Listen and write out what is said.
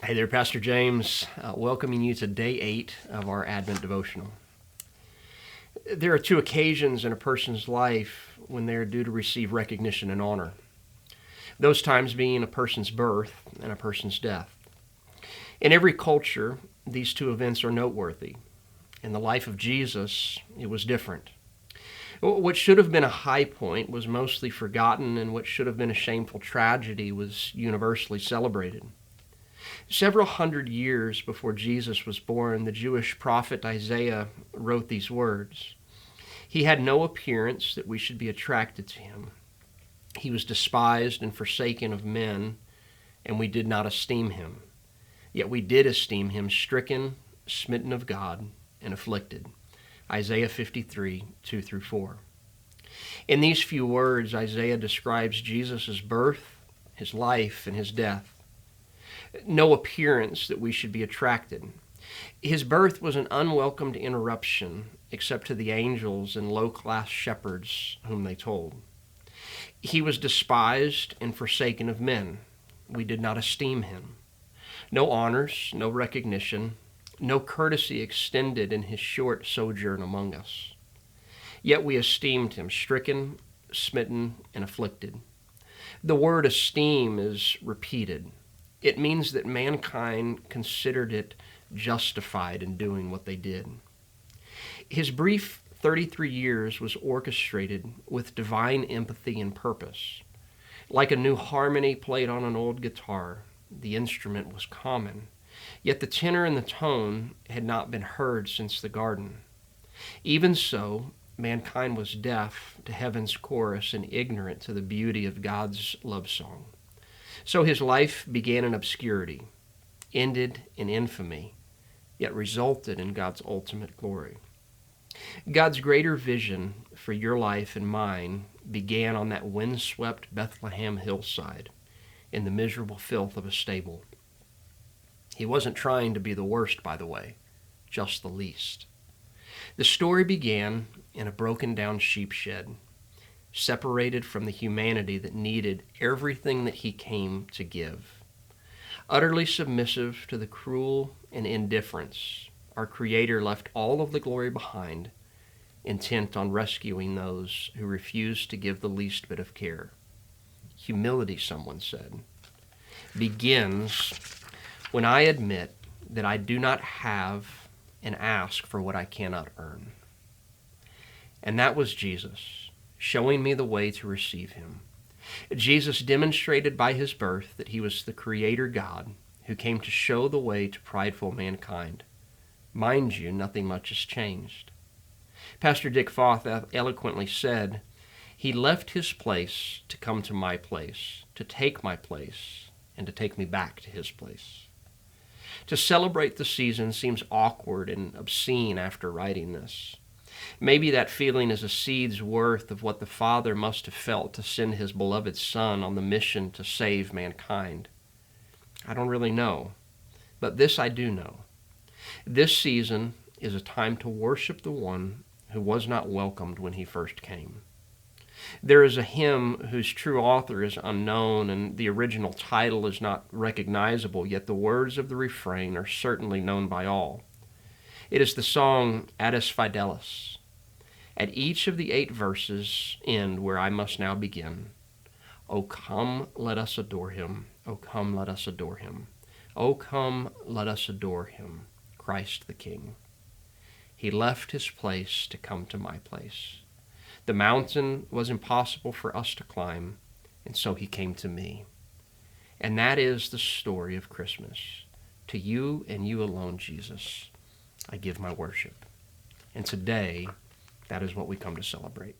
Hey there, Pastor James, welcoming you to day 8 of our Advent devotional. There are 2 occasions in a person's life when they are due to receive recognition and honor. Those times being a person's birth and a person's death. In every culture, these 2 events are noteworthy. In the life of Jesus, it was different. What should have been a high point was mostly forgotten, and what should have been a shameful tragedy was universally celebrated. Several hundred years before Jesus was born, the Jewish prophet Isaiah wrote these words. He had no appearance that we should be attracted to him. He was despised and forsaken of men, and we did not esteem him. Yet we did esteem him stricken, smitten of God, and afflicted. Isaiah 53, 2-4. In these few words, Isaiah describes Jesus' birth, his life, and his death. No appearance that we should be attracted. His birth was an unwelcomed interruption, except to the angels and low-class shepherds whom they told. He was despised and forsaken of men. We did not esteem him. No honors, no recognition, no courtesy extended in his short sojourn among us. Yet we esteemed him stricken, smitten, and afflicted. The word esteem is repeated. It means that mankind considered it justified in doing what they did. His brief 33 years was orchestrated with divine empathy and purpose. Like a new harmony played on an old guitar, the instrument was common, yet the tenor and the tone had not been heard since the garden. Even so, mankind was deaf to heaven's chorus and ignorant to the beauty of God's love song. So his life began in obscurity, ended in infamy, yet resulted in God's ultimate glory. God's greater vision for your life and mine began on that windswept Bethlehem hillside in the miserable filth of a stable. He wasn't trying to be the worst, by the way, just the least. The story began in a broken-down sheep shed, separated from the humanity that needed everything that he came to give. Utterly submissive to the cruel and indifference, our Creator left all of the glory behind, intent on rescuing those who refused to give the least bit of care. Humility, someone said, begins when I admit that I do not have and ask for what I cannot earn. And that was Jesus, showing me the way to receive him. Jesus demonstrated by his birth that he was the Creator God who came to show the way to prideful mankind. Mind you, nothing much has changed. Pastor Dick Foth eloquently said, he left his place to come to my place, to take my place, and to take me back to his place. To celebrate the season seems awkward and obscene after writing this. Maybe that feeling is a seed's worth of what the Father must have felt to send his beloved Son on the mission to save mankind. I don't really know, but this I do know. This season is a time to worship the one who was not welcomed when he first came. There is a hymn whose true author is unknown and the original title is not recognizable, yet the words of the refrain are certainly known by all. It is the song Adis Fidelis. At each of the 8 verses end where I must now begin. O come, let us adore him. O come, let us adore him. O come, let us adore him, Christ the King. He left his place to come to my place. The mountain was impossible for us to climb, and so he came to me. And that is the story of Christmas. To you and you alone, Jesus, I give my worship. And today, that is what we come to celebrate.